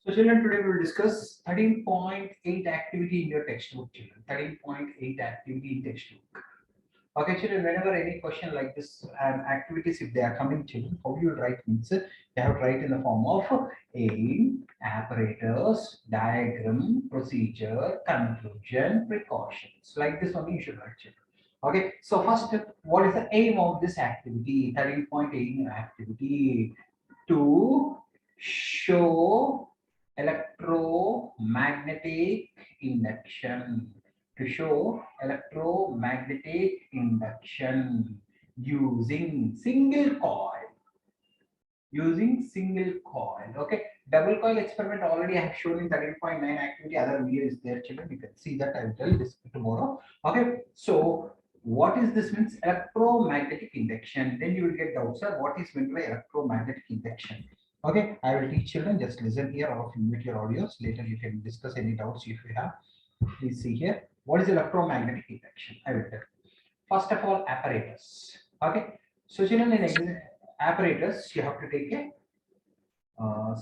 So children, today we will discuss 13.8 activity in your textbook, children. 13.8 activity in textbook. Okay, children, whenever any question like this and activities, if they are coming, children, how you will write means you have to write in the form of aim, apparatus, diagram, procedure, conclusion, precautions. Like this only you should write, children. Okay, so first, what is the aim of this activity? 13.8 activity to show electromagnetic induction, to show electromagnetic induction using single coil, okay. Double coil experiment already I have shown in 13.9 activity. Other video is there, children, you can see that. I will tell this tomorrow. Okay, so what is this means? Electromagnetic induction. Then you will get doubts, sir, what is meant by electromagnetic induction? Okay, I will teach, children. Just listen here, all of you mute your audios. Later you can discuss any doubts if you have. Please see here. What is electromagnetic induction? I will tell. First of all, apparatus. Okay. So children, in apparatus, you have to take a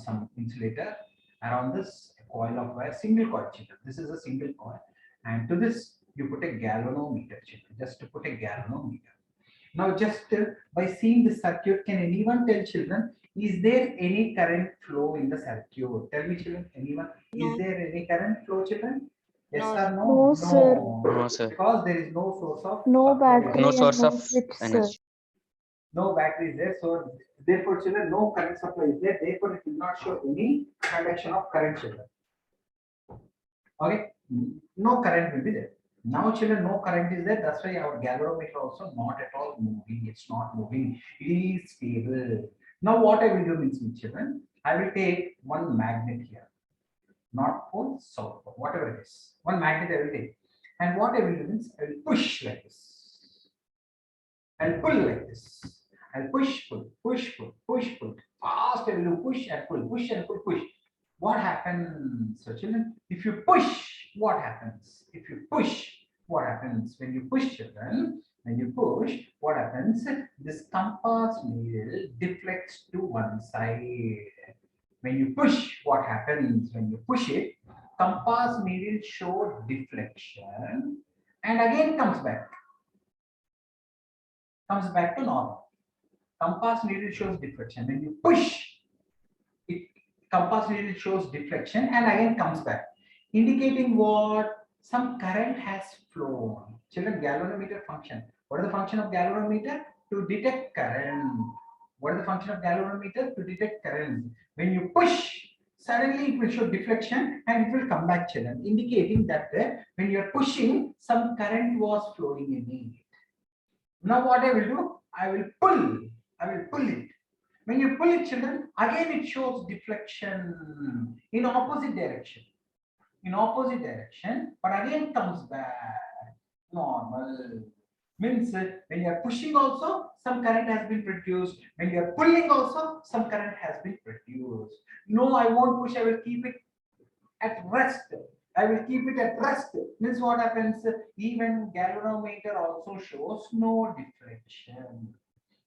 some insulator around this coil of wire, single coil, children. This is a single coil, and to this you put a galvanometer, children. Just to put a galvanometer. Now, just by seeing the circuit, can anyone tell, children, is there any current flow in the circuit? Tell me, children, anyone, is No, there any current flow, children? Yes no, or sir. no? No, sir. No, No, sir. because there is no source of No supply. No battery and source of no switch, sir. energy. No battery is there, so therefore, children, no current supply is there. Therefore, it will not show any conduction of current, children. Okay, no current will be there. Now, children, no current is there. That's why our galvanometer also not at all moving. It's not moving. It is stable. Now, what I will do means, children, I will take one magnet here, North Pole, South Pole, whatever it is. One magnet I will take, and what I will do means I will push like this. I'll pull like this. I'll push, pull, push, pull, push, pull. Fast I will do push and pull, push and pull, push. What happens? So children, if you push, what happens? If you push, what happens? When you push, children, when you push, what happens? This compass needle deflects to one side. When you push, what happens? When you push it, compass needle shows deflection and again comes back to normal. Compass needle shows deflection. When you push, it compass needle shows deflection and again comes back, indicating what? Some current has flown. Children, galvanometer function. What is the function of galvanometer? To detect current. What is the function of galvanometer? To detect current. When you push, suddenly it will show deflection and it will come back, children, indicating that when you are pushing, some current was flowing in it. Now what I will do? I will pull. I will pull it. When you pull it, children, again it shows deflection in opposite direction. In opposite direction, but again comes back normal. Means when you are pushing also, some current has been produced. When you are pulling also, some current has been produced. No, I won't push. I will keep it at rest. I will keep it at rest. Means what happens? Even galvanometer also shows no deflection.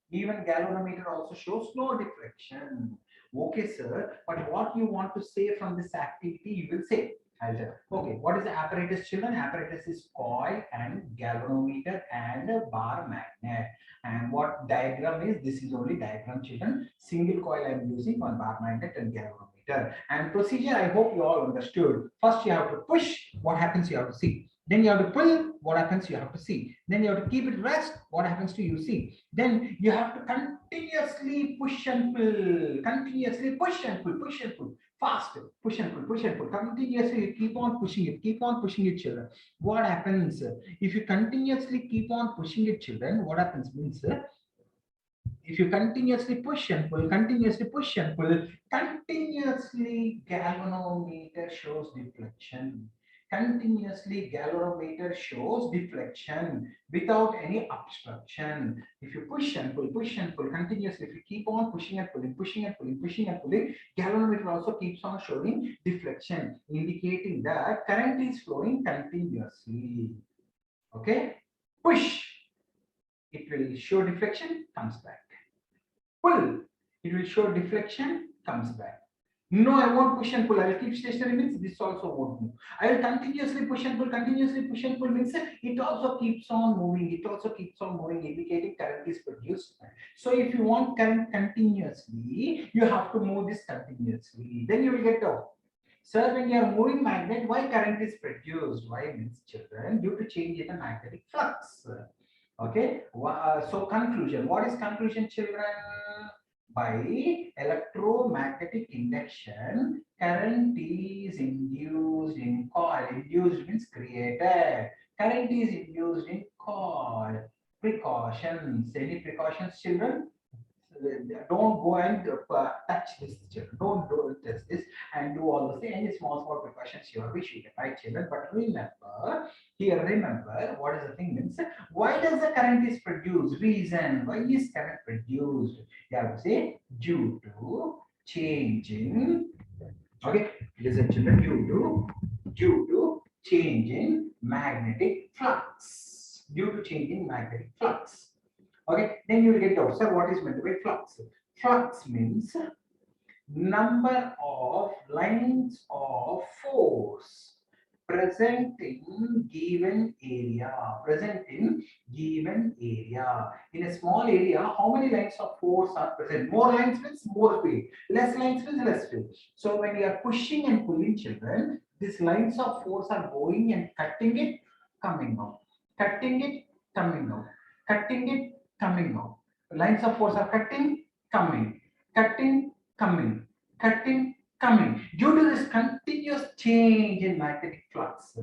Even galvanometer also shows no deflection. Okay, sir. But what you want to say from this activity, you will say. I'll tell. Okay, what is the apparatus, children? Apparatus is coil and galvanometer and a bar magnet. And what diagram is? This is only diagram, children. Single coil I am using, one bar magnet and galvanometer. And procedure, I hope you all understood. First, you have to push. What happens? You have to see. Then you have to pull. What happens? You have to see. Then you have to keep it rest. What happens to you? See. Then you have to continuously push and pull. Continuously push and pull. Push and pull. Fast. Push and pull. Push and pull. Continuously you keep on pushing it. Keep on pushing it, children. What happens? If you continuously keep on pushing it, children, what happens means if you continuously push and pull, continuously galvanometer shows deflection. Continuously galvanometer shows deflection without any obstruction. If you push and pull continuously, if you keep on pushing and pulling, galvanometer also keeps on showing deflection, indicating that current is flowing continuously. Okay, push, it will show deflection, comes back. Pull, it will show deflection, comes back. No, I won't push and pull. I will keep stationary means this also won't move. I will continuously push and pull. Continuously push and pull means it also keeps on moving. It also keeps on moving, indicating current is produced. So if you want current continuously, you have to move this continuously. Then you will get out. Sir, when you are moving magnet, why current is produced? Why means children? Due to change in the magnetic flux. Okay. So conclusion. What is conclusion, children? By electromagnetic induction, current is induced in coil. Induced means created. Current is induced in coil. Precautions. Any precautions, children? Don't go and touch this, children. Don't do touch this and do all the things. Any small precautions you wish you can, right, children? But remember, here remember what is the thing means. Why does the current is produced? Reason why is current produced? You have to say due to changing. Okay, listen, children. Due to change in magnetic flux. Due to changing magnetic flux. Okay, then you will get out. Sir, what is meant by flux? Flux means number of lines of force present in given area. Present in given area. In a small area, how many lines of force are present? More lines means more speed. Less lines means less speed. So when you are pushing and pulling, children, these lines of force are going and cutting it, coming out. Cutting it, coming out. Cutting it, coming out. Lines of force are cutting, coming, cutting, coming, cutting, coming. Due to this continuous change in magnetic flux,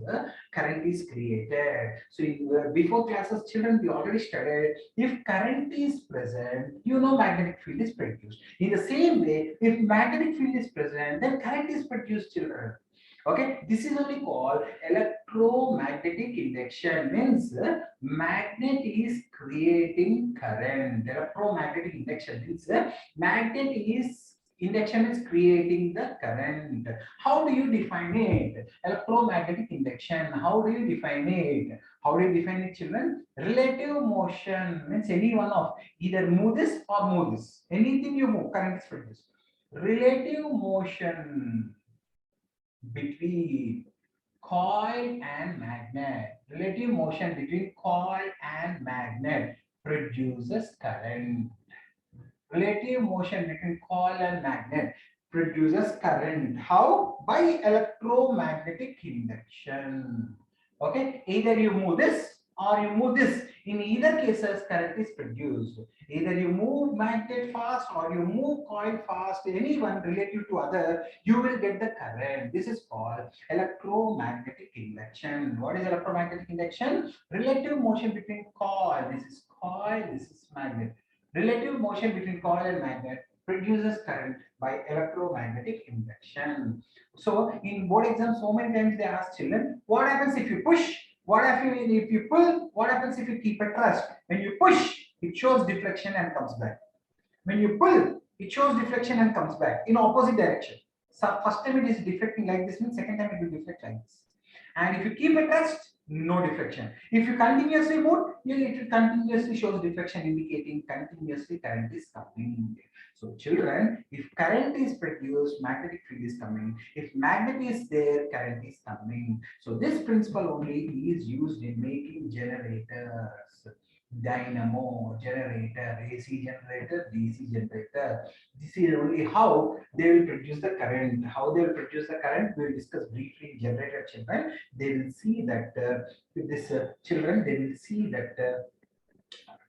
current is created. So before classes, children, we already studied if current is present, you know magnetic field is produced. In the same way, if magnetic field is present, then current is produced, children. Okay, this is only called electromagnetic induction. Means magnet is creating current. Electromagnetic induction means magnet is induction is creating the current. How do you define it? Electromagnetic induction. How do you define it? How do you define it, children? Relative motion means any one of either move this or move this. Anything you move, current is produced. Relative motion between coil and magnet. Relative motion between coil and magnet produces current. Relative motion between coil and magnet produces current. How? By electromagnetic induction. Okay, either you move this or you move this. In either cases, current is produced. Either you move magnet fast or you move coil fast, any one relative to other, you will get the current. This is called electromagnetic induction. What is electromagnetic induction? Relative motion between coil. This is coil, this is magnet. Relative motion between coil and magnet produces current by electromagnetic induction. So in board exams, so many times they ask children, what happens if you push? What happens if you pull? What happens if you keep a thrust? When you push, it shows deflection and comes back. When you pull, it shows deflection and comes back in opposite direction. So first time it is deflecting like this, means second time it will deflect like this. And if you keep a thrust, no deflection. If you continuously move, it will continuously shows deflection, indicating continuously current is coming. So children, if current is produced, magnetic field is coming. If magnet is there, current is coming. So this principle only is used in making generators. Dynamo, generator, AC generator, DC generator. This is only how they will produce the current. How they will produce the current, we will discuss briefly in generator, children. They will see that with this children, they will see that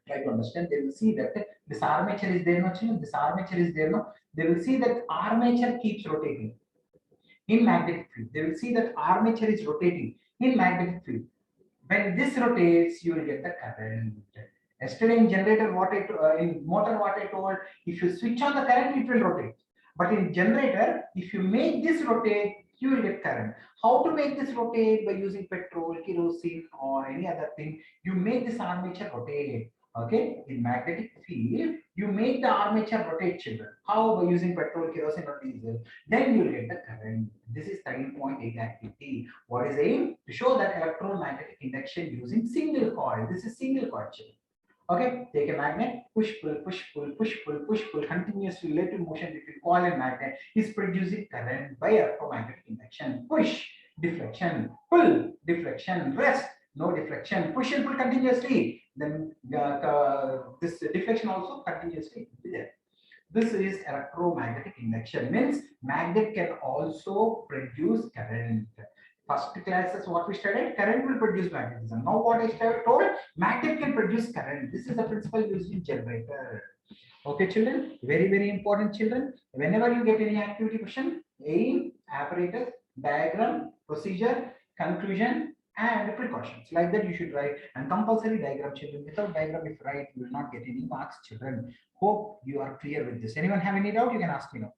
try to understand. They will see that this armature is there, no children. This armature is there, no. They will see that armature keeps rotating in magnetic field. They will see that armature is rotating in magnetic field. When this rotates, you will get the current. Yesterday in generator, in motor, what I told, if you switch on the current, it will rotate. But in generator, if you make this rotate, you will get current. How to make this rotate? By using petrol, kerosene, or any other thing. You make this armature rotate. Okay, in magnetic field, you make the armature rotate, children. How? By using petrol, kerosene, or diesel. Then you will get the current. This is 13.8 activity. What is aim? To show that electromagnetic induction using single coil. This is single coil, children. Okay, take a magnet, push, pull, push, pull, push, pull, push, pull, continuous relative motion between coil and magnet is producing current by electromagnetic induction. Push, deflection, pull, deflection, rest, no deflection, push and pull continuously. Then this deflection also continuously will be there. This is electromagnetic induction, means magnet can also produce current. First classes what we studied, current will produce magnetism. Now what I told, magnet can produce current. This is the principle used in generator. Okay, children, very important, children. Whenever you get any activity question, aim, apparatus, diagram, procedure, conclusion, and precautions. Like that you should write, and compulsory diagram, children. Without diagram, if you write, you will not get any marks, children. Hope you are clear with this. Anyone have any doubt? You can ask me now.